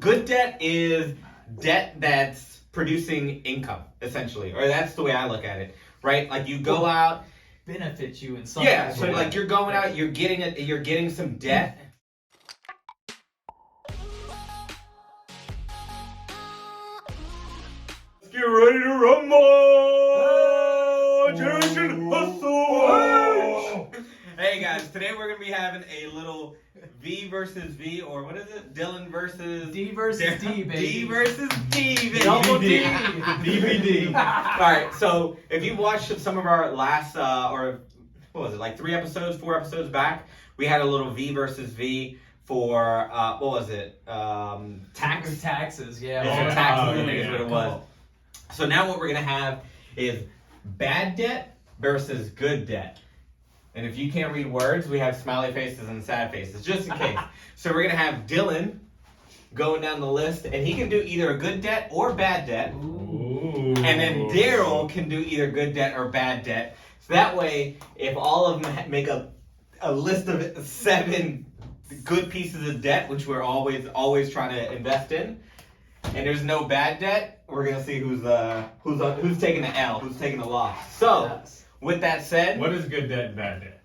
Good debt is debt that's producing income, essentially, or that's the way I look at it, right? Like you go out, benefits you in some yeah. way. So like you're going out, you're getting some debt. Let's get ready to rumble, Generation Hustle. Hey guys, today we're gonna be having a little V versus V, or what is it? Dylan versus D versus D, baby. D versus D, baby. Double D. DVD. All right. So if you watched some of our last, or what was it, like 4 episodes back, we had a little V versus V for what was it? Taxes, yeah. Yeah, All the taxes, I time. think is what it was. So now what we're gonna have is bad debt versus good debt. And if you can't read words, we have smiley faces and sad faces, just in case. So we're gonna have Dylan going down the list, and he can do either a good debt or bad debt. Ooh. And then Daryl can do either good debt or bad debt. So that way, if all of them make a list of 7 good pieces of debt, which we're always trying to invest in, and there's no bad debt, we're gonna see who's taking the L, who's taking the loss. So, Yes. with that said, What is good debt and bad debt?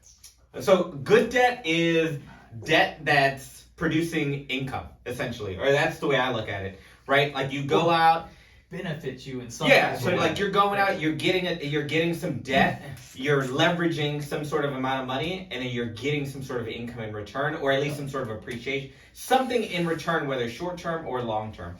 so good debt is debt that's producing income, essentially, or that's the way I look at it, right? Like you go out, benefits you in some yeah. way. So like you're going out, you're getting some debt, you're leveraging some sort of amount of money, and then you're getting some sort of income in return, or at least some sort of appreciation, something in return, whether short term or long term.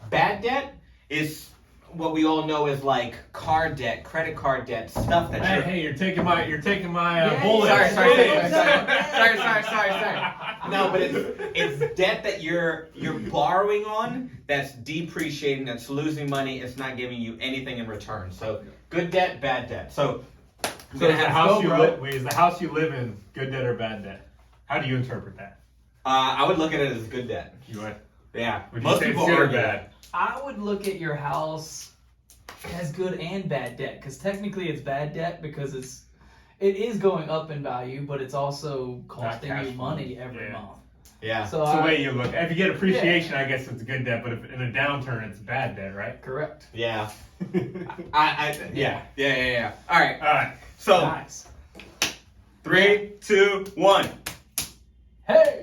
Bad debt is what we all know is like car debt, credit card debt, stuff that Hey, you're taking my Yeah, bullet. Sorry. No, but it's debt that you're borrowing on that's depreciating, that's losing money, it's not giving you anything in return. So good debt, bad debt. So I'm So gonna is the have house to you go, live? Wait, is the house you live in good debt or bad debt? How do you interpret that? I would look at it as good debt. You would. Yeah. Would you Most say people it's good or argue bad? I would look at your house as good and bad debt, because technically it's bad debt because it is going up in value, but it's also costing cash you flow. money every Yeah. Yeah. So It's the way you look. If you get appreciation, I guess it's good debt. But if in a downturn, it's bad debt, right? correct. Yeah. Yeah. All right. All right. So Nice. 3, 2, 1. Hey.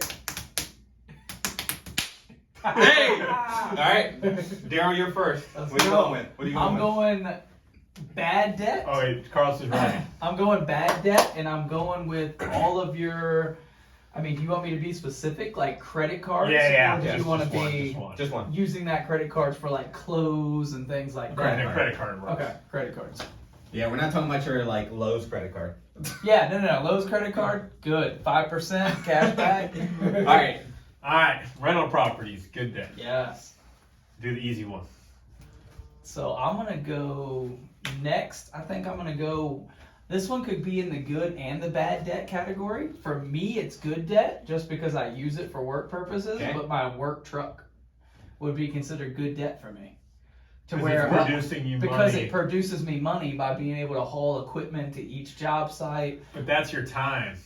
Hey! All right, Daryl, you're first. Let's What are you go. going with? What are you going I'm with? going bad debt. Oh wait, Carlos is right. I'm going bad debt, and I'm going with all of your. I mean, do you want me to be specific, like credit cards? Yeah. Or do you want to be Just one. using that credit cards for like clothes and things like Credit, that? credit card works. Okay, credit cards. Yeah, we're not talking about your like Lowe's credit card. Yeah, no. Lowe's credit card, good. 5% cash back. All right. All right. Rental properties, good debt. Yes. Do the easy one. So I'm gonna go next. I think I'm gonna go. This one could be in the good and the bad debt category. For me, it's good debt just because I use it for work purposes. Okay. But my work truck would be considered good debt for me. To Because where it's producing you because money. it produces me money by being able to haul equipment to each job site. But that's your time.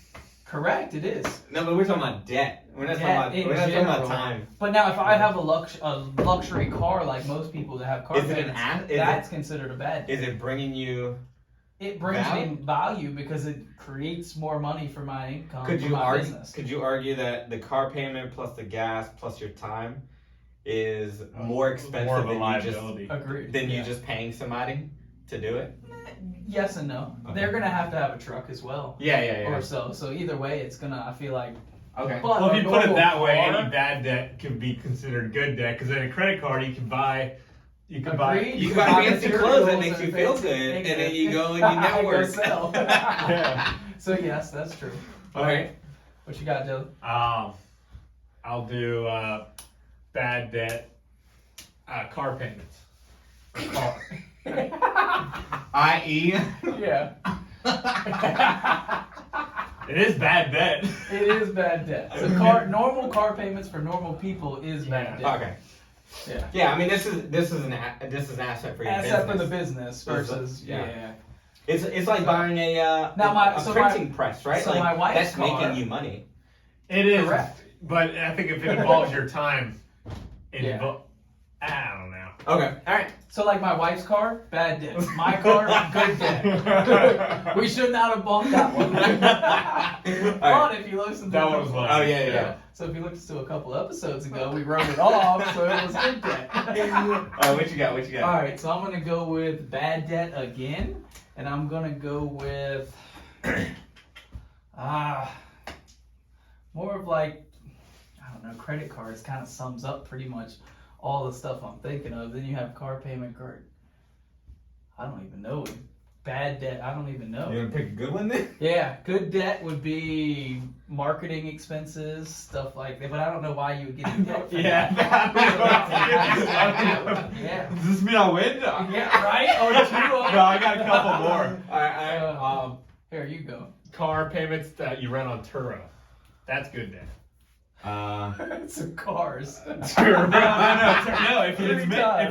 Correct, it is. No, but we're talking about debt. We're not Debt talking in about. We're not talking about general. time. But now, if I have a luxury car, like most people that have car Is it an payments, ass- is that's considered a bad debt. Is it bringing you? It brings value? me value because it creates more money for my income, Could for you my argue? business. Could you argue that the car payment plus the gas plus your time is more expensive More of a than liability. Agreed. you Yeah. just paying somebody to do it? Yes and no. Okay. They're gonna have to have a truck as well, Yeah. or so. So either way, it's gonna. I feel like. Okay. But Well, if a you put it normal that way, car- any bad debt can be considered good debt. Because in a credit card, you can buy. You can buy. Agreed. You can buy buy fancy materials clothes that makes and you feel fancy good, and things. then you go and you Go network. sell. Yeah. So yes, that's true. All right. What you got, Dylan? I'll do bad debt. Car payments. Car. I.e. Yeah. It is bad debt. It is bad debt. So normal car payments for normal people is bad debt. Okay. Yeah. Yeah, I mean this is an asset for your Asset business. for the business versus Yeah. It's like buying a Now a printing press, right? so like my wife's that's car- making you money. It is. Correct. But I think if it involves your time, I don't know. Okay, all right. So like my wife's car, bad debt. My car, good debt. We should not have bought that one. But if you listen to That one was like, Oh yeah. so if you listened to a couple episodes ago, we wrote it off, so it was good debt. What you got? What you got? All right, so I'm gonna go with bad debt again, and I'm gonna go with more of like, I don't know, credit cards kind of sums up pretty much all the stuff I'm thinking of. Then you have car payment card. I don't even know. Bad debt, I don't even know. You gonna pick a good one then? Yeah, good debt would be marketing expenses, stuff like that. But I don't know why you would get in debt for Yeah. that. Yeah. Does this mean I win? Yeah, right? Or two of No, I got a couple more. All right. Here, you go. Car payments that you rent on Turo. That's good debt. Some cars. No, if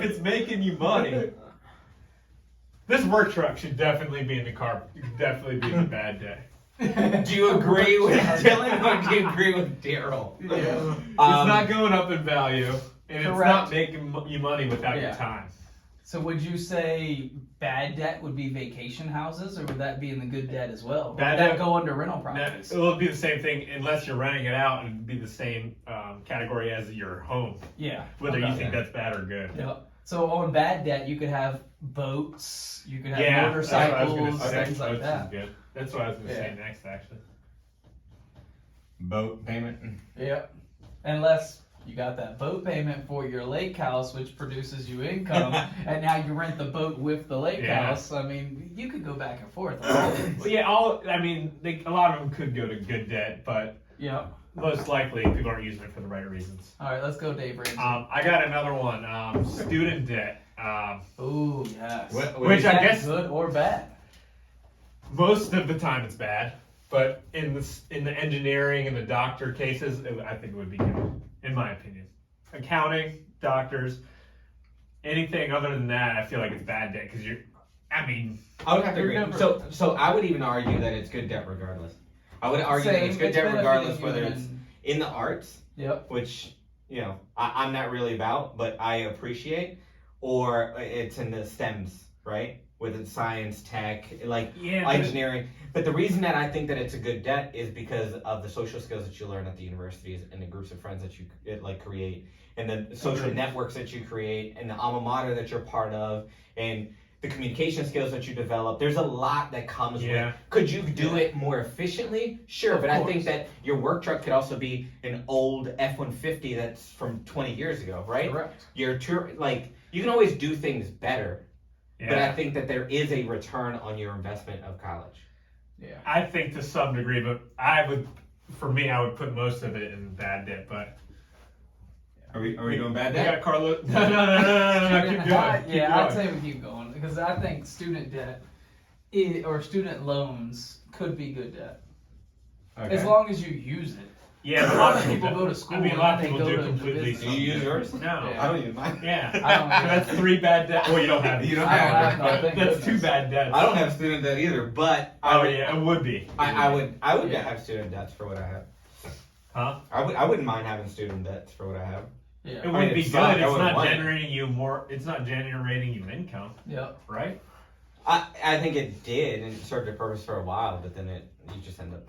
it's making you money. This work truck should definitely be in the car. Definitely be in the bad debt. Do you agree with Dylan or do you agree with Daryl? Yeah. It's not going up in value, and it's Correct. not making you money without your Yeah. time. So would you say bad debt would be vacation houses, or would that be in the good debt as well? Or would Bad that debt- go under rental Now, properties? it will be the same thing unless you're renting it out, and it'd be the same category as your home. Yeah. Whether Okay. you think that's bad or good. Yep. So on bad debt, you could have boats, you could have Yeah, that's what I was gonna motorcycles, say. things like Boats is that. good. That's what I was gonna say Yeah. next, actually. Boat payment. Yep. Unless you got that boat payment for your lake house, which produces you income, and now you rent the boat with the lake Yeah. house. I mean, you could go back and forth. Well, yeah, a lot of them could go to good debt, but Yep. most likely people aren't using it for the right reasons. All right, let's go, Dave Ramsey. I got another one. Student debt. Ooh, yes. Which Is I that guess- good or bad? Most of the time it's bad, but in the engineering and the doctor cases, I think it would be good, in my opinion. Accounting, doctors, anything other than that, I feel like it's bad debt because I I would have to You're agree. never- So I would even argue that it's good debt regardless. I would argue that it's good debt benefiting regardless you whether in- it's in the arts, Yep. which I'm not really about, but I appreciate, or it's in the STEMs, right? Whether it's science, tech, like yeah, engineering. But the reason that I think that it's a good debt is because of the social skills that you learn at the universities and the groups of friends that you create, and the social networks that you create, and the alma mater that you're part of, and the communication skills that you develop. There's a lot that comes Yeah. with. Could you do it more efficiently? Sure, but I think that your work truck could also be an old F-150 that's from 20 years ago, right? Correct. Your tour, you can always do things better, but I yeah. think that there is a return on your investment of college. Yeah. I think to some degree, but for me, I would put most of it in bad debt, but. Are we doing bad We got Carlos. No, keep going. Keep Yeah, I'd going. say we keep going because I think student debt or student loans could be good debt as long as you use it. Yeah, A lot of people go to school I mean, a lot of and people they do go to the completely. business. Do you use yours? No. Yeah. I don't use mine. Yeah. I don't either. That's 3 bad debt. Well, you don't have. You don't I don't have have it. no, thank That's 2 goodness. bad debts. I don't have student debt either, but Oh yeah, it would be. I would Yeah. have student debts for what I have. Huh? I wouldn't mind having student debts for what I have. It Yeah. would mean, be it good. sucked. I It's wouldn't not want it. generating you more. It's not generating you income, Yep. right? I think it did and it served a purpose for a while, but then you just end up.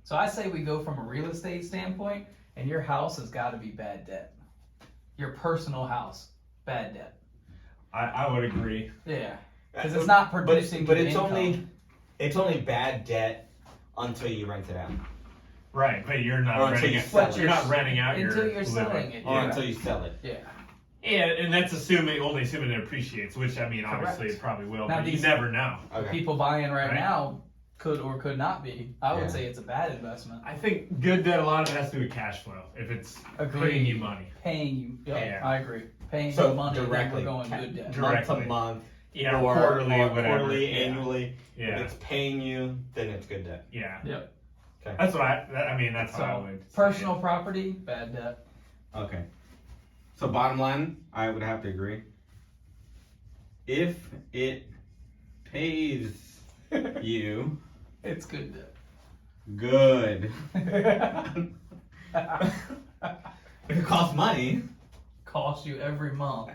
So I say we go from a real estate standpoint, and your house has got to be bad debt. Your personal house, bad debt. I would agree. Yeah. Because it's not producing But you it's income. only bad debt until you rent it out. Right, but you're not Or until renting you it. sell it. You're not renting out your Until you're selling living. it. Or Yeah. until you sell it. Yeah. Yeah, and that's only assuming it appreciates, which I mean, obviously Correct. it probably will, Now but you these- never know. Okay. People buying right Right. now could or could not be. I would Yeah. say it's a bad investment. I think good debt, a lot of it has to do with cash flow. If it's Agreed. bringing you money. Paying you. Yep, Yeah. I agree. Paying So you money directly, and we're going good debt. Direct- month to month, Yeah, or quarterly, or whatever. quarterly, yeah. annually. If Yeah, it's paying you, then it's good debt. yeah. Yep. Okay. That's what I mean, that's how I So would. say personal property, bad debt. Okay. So bottom line, I would have to agree. If it pays you It's good debt. good. If it costs money, cost you every month.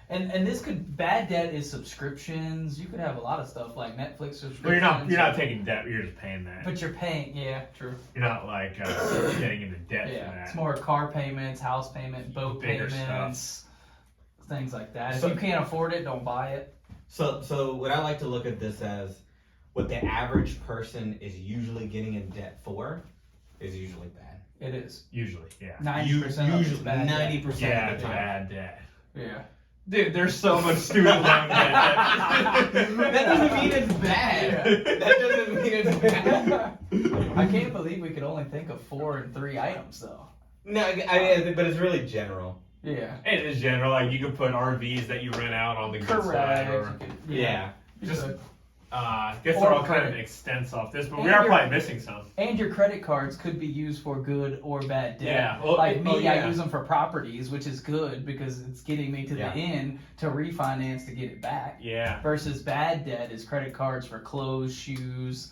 And this bad debt is subscriptions. You could have a lot of stuff like Netflix subscriptions. Well, you're not taking debt. You're just paying that. But you're paying, yeah, true. You're not like getting into debt Yeah, for that. it's more car payments, house payment, boat Bigger payments, things like that. So- if you can't afford it, don't buy it. So what I like to look at this as, what the average person is usually getting in debt for, is usually bad. It is. Usually, yeah. 90% of it's Usually, bad debt. 90% Yeah, of it's the time. bad debt. Yeah. Dude, there's so much student loan debt. That doesn't mean it's bad. That doesn't mean it's bad. I can't believe we could only think of 4 and 3 items though. No, I mean, but it's really general. Yeah. It is general. Like you could put RVs that you rent out on the good side, or Yeah. just. Good. I guess Or they're all kind of credit. extents off this, but And we are your- probably missing some. And your credit cards could be used for good or bad debt. Yeah. Well, Like me, yeah. I use them for properties, which is good because it's getting me to Yeah. the end to refinance to get it back. Yeah, Versus bad debt is credit cards for clothes, shoes,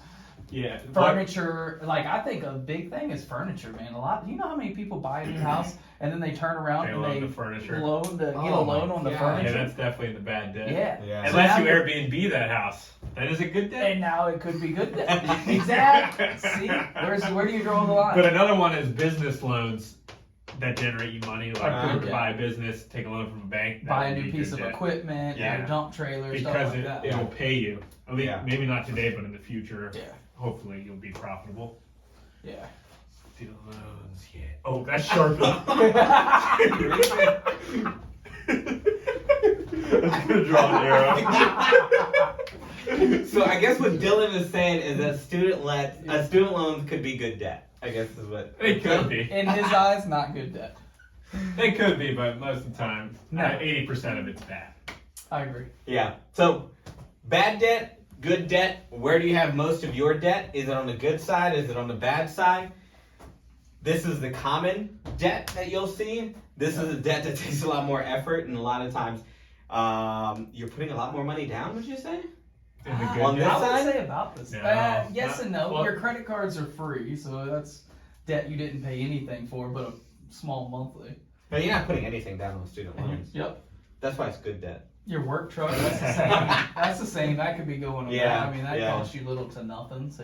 yeah. furniture. Like I think a big thing is furniture, man. A lot. You know how many people buy a new house and then they turn around They and loan they the furniture. loan to get a Oh my loan on the God. Yeah, furniture. that's definitely the bad debt. Yeah. Yeah. Unless So you now- Airbnb that house, that is a good debt. And now it could be good debt. Exactly. See, where do you draw the line? But another one is business loans that generate you money. Like Are you good buy a business, take a loan from a bank, that Buy a would new be piece good of debt. equipment, Yeah. your dump trailer, stuff Because like that. it will pay you. At least, Yeah. maybe not today, but in the future. Yeah. Hopefully, you'll be profitable. Yeah. Student loans, yeah. Oh, that's sharp. That's gonna draw an arrow. So I guess what Dylan is saying is that student loans could be good debt. I guess is what It could be. In his eyes, not good debt. It could be, but most of the time, No. 80% of it's bad. I agree. Yeah. So bad debt, good debt. Where do you have most of your debt? Is it on the good side? Is it on the bad side? This is the common debt that you'll see. This is a debt that takes a lot more effort, and a lot of times you're putting a lot more money down. Would you say? In the good On debt. this I would side? say about this. No, Yes and no. well- Your credit cards are free, so that's debt you didn't pay anything for, but a small monthly. No, you're not putting anything down on student loans. Yep. That's why it's good debt. Your work truck, that's the same. That's the same. That could be going on. Yeah, I mean, that yeah. costs you little to nothing. So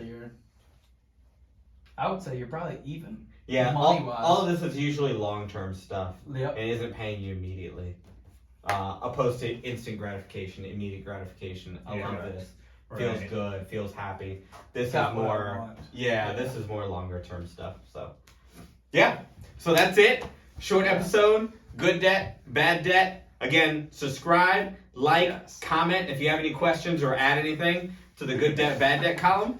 I would say you're probably even. Yeah. Money-wise. All of this is usually long-term stuff. Yep. It isn't paying you immediately. Opposed to instant gratification, immediate gratification. I Yeah. love this. Feels Right. good, feels happy. This Got is what I more, want. yeah, this is more longer term stuff. So, yeah. So that's it. Short episode. Good debt, bad debt. Again, subscribe, like, Yes. comment if you have any questions or add anything to the good debt, bad debt column.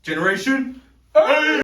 Generation A!